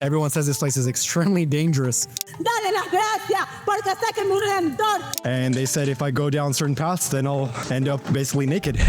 Everyone says this place is extremely dangerous. Dale las gracias, porque sé que mi redentor. And they said if I go down certain paths, then I'll end up basically naked.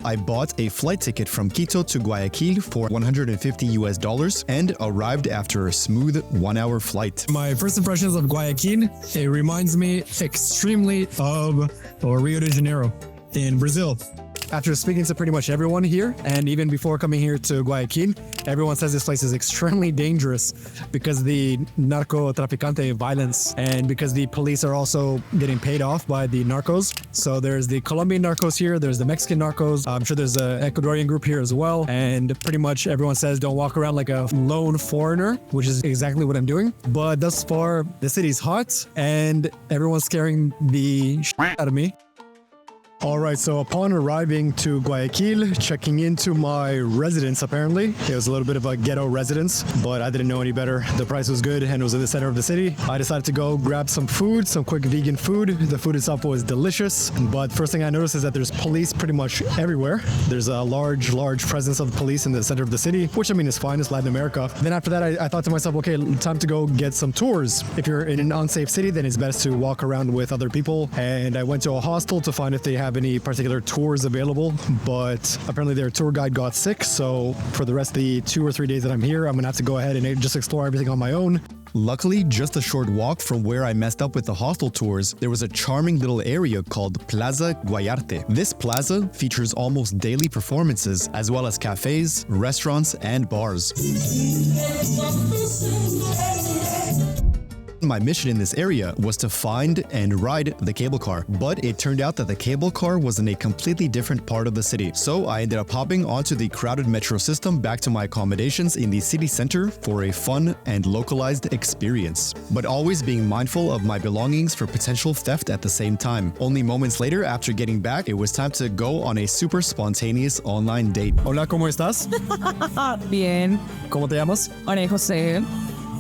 I bought a flight ticket from Quito to Guayaquil for $150 and arrived after a smooth 1-hour flight. My first impressions of Guayaquil, it reminds me extremely of Rio de Janeiro in Brazil. After speaking to pretty much everyone here, and even before coming here to Guayaquil, everyone says this place is extremely dangerous because the narco-traficante violence and because the police are also getting paid off by the narcos. So there's the Colombian narcos here, there's the Mexican narcos, I'm sure there's an Ecuadorian group here as well, and pretty much everyone says don't walk around like a lone foreigner, which is exactly what I'm doing. But thus far, the city's hot and everyone's scaring the shit out of me. Alright, so upon arriving to Guayaquil, checking into my residence apparently. It was a little bit of a ghetto residence, but I didn't know any better. The price was good and it was in the center of the city. I decided to go grab some food, some quick vegan food. The food itself was delicious, but first thing I noticed is that there's police pretty much everywhere. There's a large presence of police in the center of the city, which I mean is fine, it's Latin America. Then after that, I thought to myself, okay, time to go get some tours. If you're in an unsafe city, then it's best to walk around with other people. And I went to a hostel to find if they have any particular tours available, but apparently their tour guide got sick, so for the rest of the 2 or 3 days that I'm here, I'm gonna have to go ahead and just explore everything on my own. Luckily, just a short walk from where I messed up with the hostel tours, there was a charming little area called Plaza Guayarte. This plaza features almost daily performances, as well as cafes, restaurants, and bars. My mission in this area was to find and ride the cable car, but it turned out that the cable car was in a completely different part of the city. So I ended up hopping onto the crowded metro system back to my accommodations in the city center for a fun and localized experience, but always being mindful of my belongings for potential theft at the same time. Only moments later, after getting back, it was time to go on a super spontaneous online date. Hola, ¿cómo estás? Bien. ¿Cómo te llamas? María José.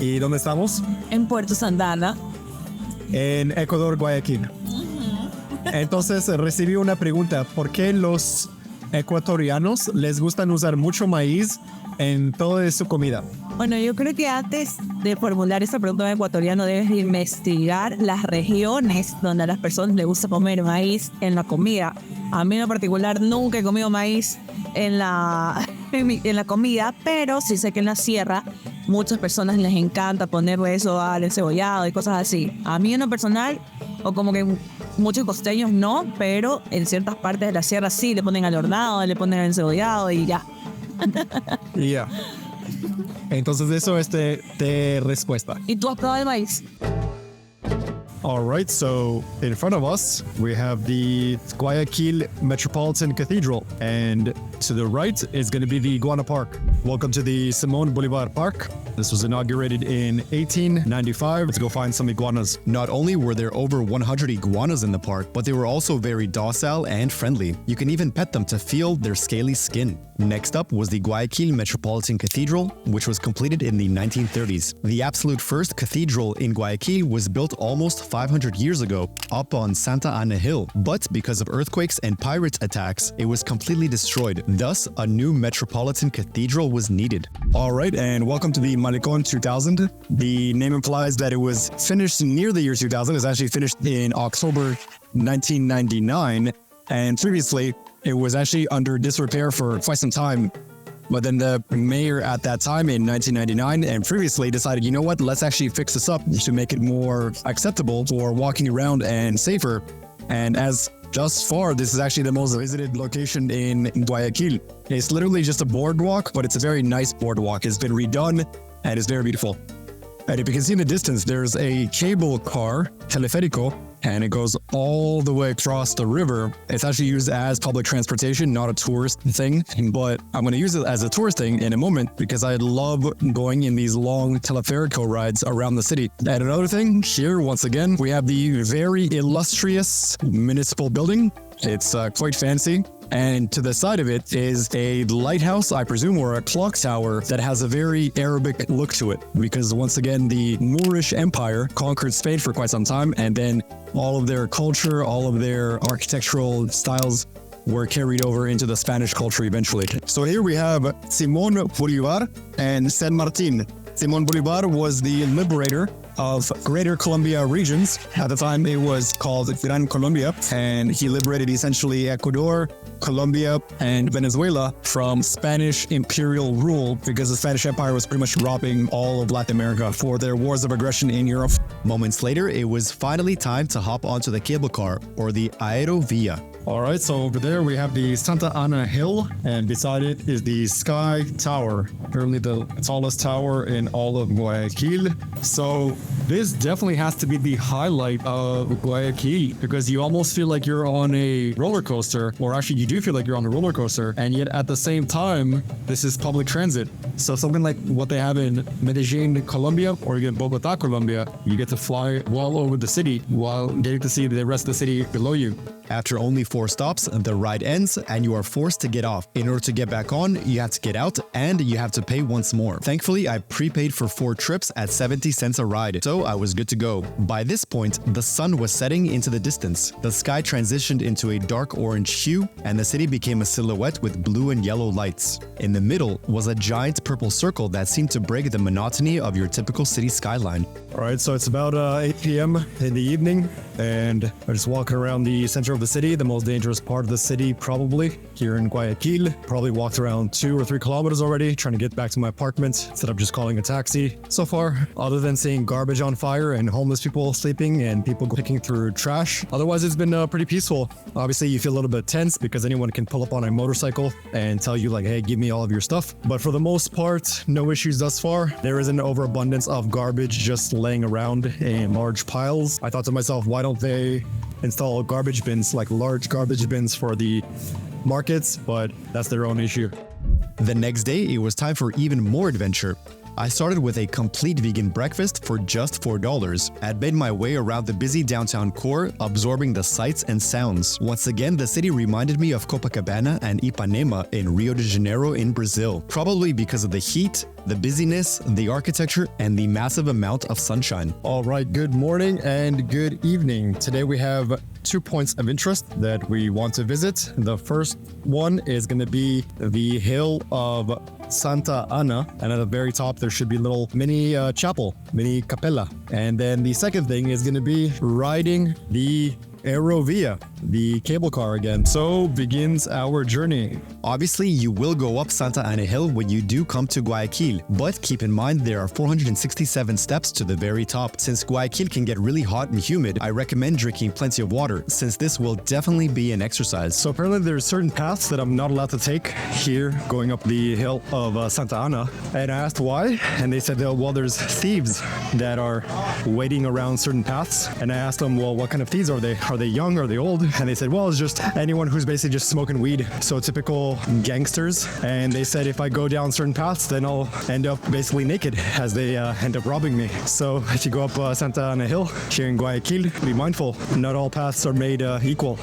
¿Y dónde estamos? En Puerto Santana. En Ecuador, Guayaquil. Entonces recibí una pregunta. ¿Por qué los ecuatorianos les gustan usar mucho maíz en toda su comida? Bueno, yo creo que antes de formular esa pregunta en ecuatoriano debes de investigar las regiones donde a las personas les gusta comer maíz en la comida. A mí en particular nunca he comido maíz en la comida, pero sí sé que en la sierra muchas personas les encanta ponerle eso al encebollado y cosas así. A mí en lo personal, o como que muchos costeños no, pero en ciertas partes de la sierra sí le ponen al hornado, le ponen al encebollado y ya. Yeah. Entonces eso es de respuesta. ¿Y tú has probado el maíz? All right, so in front of us, we have the Guayaquil Metropolitan Cathedral, and to the right is going to be the Iguana Park. Welcome to the Simón Bolívar Park. This was inaugurated in 1895. Let's go find some iguanas. Not only were there over 100 iguanas in the park, but they were also very docile and friendly. You can even pet them to feel their scaly skin. Next up was the Guayaquil Metropolitan Cathedral, which was completed in the 1930s. The absolute first cathedral in Guayaquil was built almost 500 years ago, up on Santa Ana Hill, but because of earthquakes and pirate attacks, it was completely destroyed. Thus, a new Metropolitan Cathedral was needed. Alright, and welcome to the Malecón 2000. The name implies that it was finished near the year 2000. It was actually finished in October 1999, and previously, it was actually under disrepair for quite some time. But then the mayor at that time in 1999 and previously decided, you know what, let's actually fix this up to make it more acceptable for walking around and safer. And as just far, this is actually the most visited location in Guayaquil. It's literally just a boardwalk, but it's a very nice boardwalk. It's been redone and it's very beautiful. And if you can see in the distance, there's a cable car, teleférico, and it goes all the way across the river. It's actually used as public transportation, not a tourist thing, but I'm going to use it as a tourist thing in a moment because I love going in these long teleférico rides around the city. And another thing, here, once again, we have the very illustrious municipal building. It's quite fancy. And to the side of it is a lighthouse, I presume, or a clock tower that has a very Arabic look to it. Because once again, the Moorish Empire conquered Spain for quite some time, and then all of their culture, all of their architectural styles were carried over into the Spanish culture eventually. So here we have Simón Bolívar and San Martín. Simón Bolívar was the liberator of Greater Colombia regions. At the time, it was called Gran Colombia, and he liberated essentially Ecuador, Colombia, and Venezuela from Spanish imperial rule because the Spanish Empire was pretty much robbing all of Latin America for their wars of aggression in Europe. Moments later, it was finally time to hop onto the cable car, or the Aerovia. All right, so over there we have the Santa Ana Hill, and beside it is the Sky Tower, apparently the tallest tower in all of Guayaquil. So this definitely has to be the highlight of Guayaquil, because you almost feel like you're on a roller coaster, or actually you do feel like you're on a roller coaster, and yet at the same time, this is public transit. So something like what they have in Medellin, Colombia, or even Bogota, Colombia, you get to fly well over the city while getting to see the rest of the city below you. After only 4 stops, the ride ends and you are forced to get off. In order to get back on, you have to get out and you have to pay once more. Thankfully, I prepaid for 4 trips at 70 cents a ride, so I was good to go. By this point, the sun was setting into the distance. The sky transitioned into a dark orange hue and the city became a silhouette with blue and yellow lights. In the middle was a giant purple circle that seemed to break the monotony of your typical city skyline. All right, so it's about 8 p.m. in the evening, and I'm just walking around the center of the city, the most dangerous part of the city probably, here in Guayaquil. Probably walked around 2 or 3 kilometers already, trying to get back to my apartment instead of just calling a taxi. So far, other than seeing garbage on fire and homeless people sleeping and people picking through trash, otherwise it's been pretty peaceful. Obviously, you feel a little bit tense because anyone can pull up on a motorcycle and tell you like, hey, give me all of your stuff. But for the most part, no issues thus far. There is an overabundance of garbage just laying around in large piles. I thought to myself, why don't they install garbage bins, like large garbage bins for the markets? But that's their own issue. The next day, it was time for even more adventure. I started with a complete vegan breakfast for just $4. I made my way around the busy downtown core, absorbing the sights and sounds. Once again, the city reminded me of Copacabana and Ipanema in Rio de Janeiro in Brazil, probably because of the heat, the busyness, the architecture, and the massive amount of sunshine. All right, good morning and good evening. Today we have 2 points of interest that we want to visit. The first one is going to be the hill of Santa Ana, and at the very top there should be a little mini chapel, mini capella. And then the second thing is going to be riding the Aerovia, the cable car again. So begins our journey. Obviously, you will go up Santa Ana Hill when you do come to Guayaquil, but keep in mind there are 467 steps to the very top. Since Guayaquil can get really hot and humid, I recommend drinking plenty of water, since this will definitely be an exercise. So apparently there's certain paths that I'm not allowed to take here going up the hill of Santa Ana. And I asked why, and they said, well, there's thieves that are waiting around certain paths. And I asked them, well, what kind of thieves are they? Are they young? Are they old? And they said, well, it's just anyone who's basically just smoking weed. So typical gangsters. And they said if I go down certain paths, then I'll end up basically naked as they end up robbing me. So if you go up Santa Ana Hill here in Guayaquil, be mindful. Not all paths are made equal.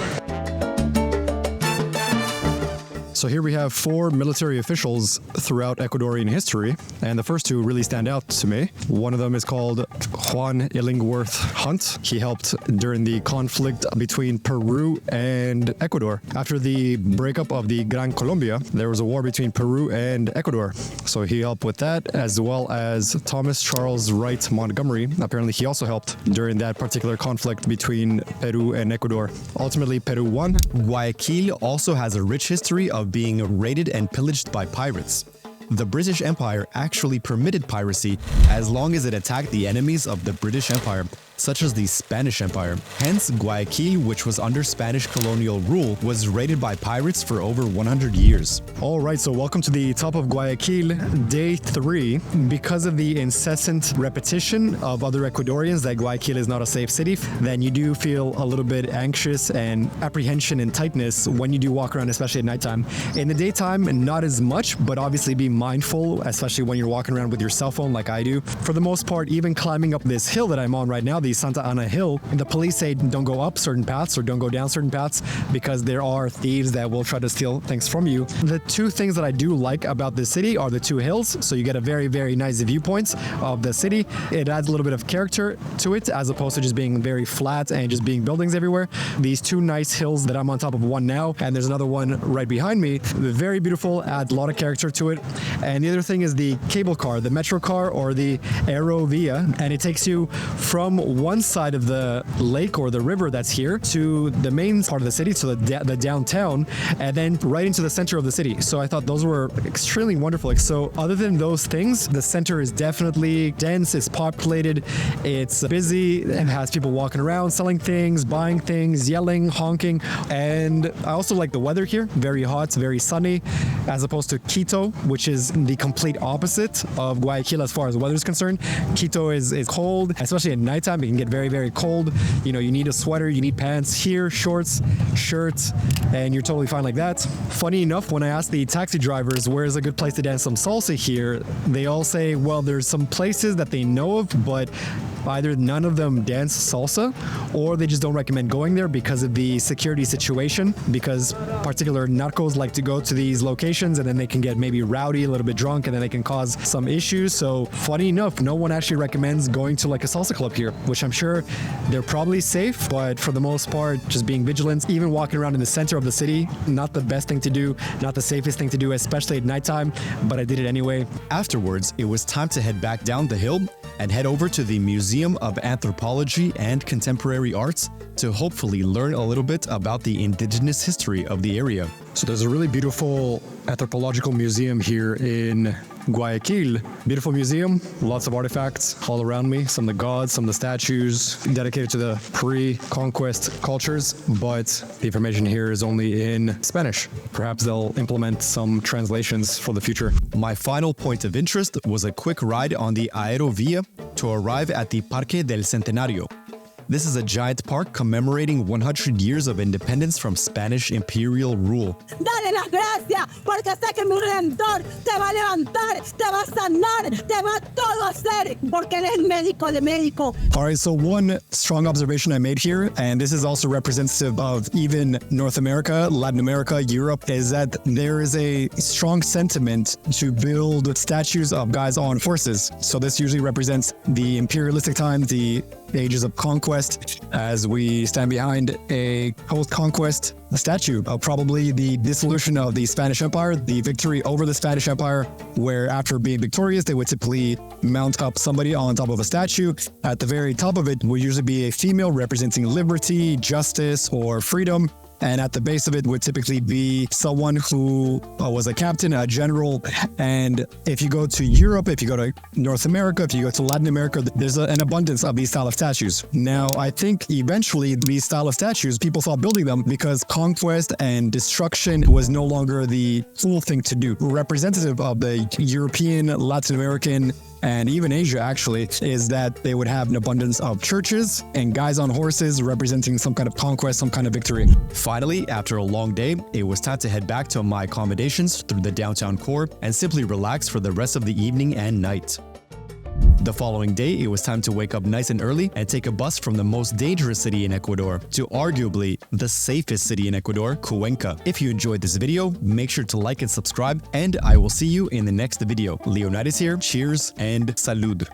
So here we have 4 military officials throughout Ecuadorian history, and the first 2 really stand out to me. One of them is called Juan Illingworth Hunt. He helped during the conflict between Peru and Ecuador. After the breakup of the Gran Colombia, there was a war between Peru and Ecuador. So he helped with that, as well as Thomas Charles Wright Montgomery. Apparently he also helped during that particular conflict between Peru and Ecuador. Ultimately, Peru won. Guayaquil also has a rich history of being raided and pillaged by pirates. The British Empire actually permitted piracy as long as it attacked the enemies of the British Empire, such as the Spanish Empire. Hence, Guayaquil, which was under Spanish colonial rule, was raided by pirates for over 100 years. All right, so welcome to the top of Guayaquil, day 3. Because of the incessant repetition of other Ecuadorians that Guayaquil is not a safe city, then you do feel a little bit anxious and apprehension and tightness when you do walk around, especially at nighttime. In the daytime, not as much, but obviously be mindful, especially when you're walking around with your cell phone like I do. For the most part, even climbing up this hill that I'm on right now, the the Santa Ana Hill. The police say don't go up certain paths or don't go down certain paths because there are thieves that will try to steal things from you. The two things that I do like about this city are the two hills. So you get a very, very nice viewpoints of the city. It adds a little bit of character to it as opposed to just being very flat and just being buildings everywhere. These two nice hills that I'm on top of one now, and there's another one right behind me. Very beautiful, adds a lot of character to it. And the other thing is the cable car, the metro car or the Aerovia, and it takes you from one side of the lake or the river that's here to the main part of the city, so the downtown, and then right into the center of the city. So I thought those were extremely wonderful. So other than those things, the center is definitely dense, it's populated, it's busy, and has people walking around, selling things, buying things, yelling, honking. And I also like the weather here, very hot, very sunny, as opposed to Quito, which is the complete opposite of Guayaquil as far as weather is concerned. Quito is cold, especially at nighttime. It can get very, very cold. You know, you need a sweater, you need pants. Here, shorts, shirts, and you're totally fine like that. Funny enough, when I asked the taxi drivers where's a good place to dance some salsa here, they all say, well, there's some places that they know of, but either none of them dance salsa or they just don't recommend going there because of the security situation, because particular narcos like to go to these locations and then they can get maybe rowdy, a little bit drunk, and then they can cause some issues. So funny enough, no one actually recommends going to like a salsa club here, which I'm sure they're probably safe, but for the most part, just being vigilant. Even walking around in the center of the city, not the best thing to do, not the safest thing to do, especially at nighttime, but I did it anyway. Afterwards, it was time to head back down the hill and head over to the Museum of Anthropology and Contemporary Arts to hopefully learn a little bit about the indigenous history of the area. So there's a really beautiful anthropological museum here in Guayaquil. Beautiful museum, lots of artifacts all around me. Some of the gods, some of the statues dedicated to the pre-conquest cultures, but the information here is only in Spanish. Perhaps they'll implement some translations for the future. My final point of interest was a quick ride on the Aerovia to arrive at the Parque del Centenario. This is a giant park commemorating 100 years of independence from Spanish imperial rule. Dale las gracias, porque sé que mi Redentor te va a levantar, te va a sanar, te va a todo hacer, porque él es el médico de médico. All right, so one strong observation I made here, and this is also representative of even North America, Latin America, Europe, is that there is a strong sentiment to build statues of guys on horses. So this usually represents the imperialistic times, the ages of conquest, as we stand behind a post-conquest statue of probably the dissolution of the Spanish Empire, the victory over the Spanish Empire, where after being victorious, they would typically mount up somebody on top of a statue. At the very top of it would usually be a female representing liberty, justice, or freedom. And at the base of it would typically be someone who was a captain, a general. And if you go to Europe, if you go to North America, if you go to Latin America, there's an abundance of these style of statues. Now, I think eventually these style of statues, people stopped building them because conquest and destruction was no longer the cool thing to do. Representative of the European, Latin American, and even Asia actually, is that they would have an abundance of churches and guys on horses representing some kind of conquest, some kind of victory. Finally, after a long day, it was time to head back to my accommodations through the downtown core and simply relax for the rest of the evening and night. The following day, it was time to wake up nice and early and take a bus from the most dangerous city in Ecuador to arguably the safest city in Ecuador, Cuenca. If you enjoyed this video, make sure to like and subscribe, and I will see you in the next video. Leonidas here, cheers and salud.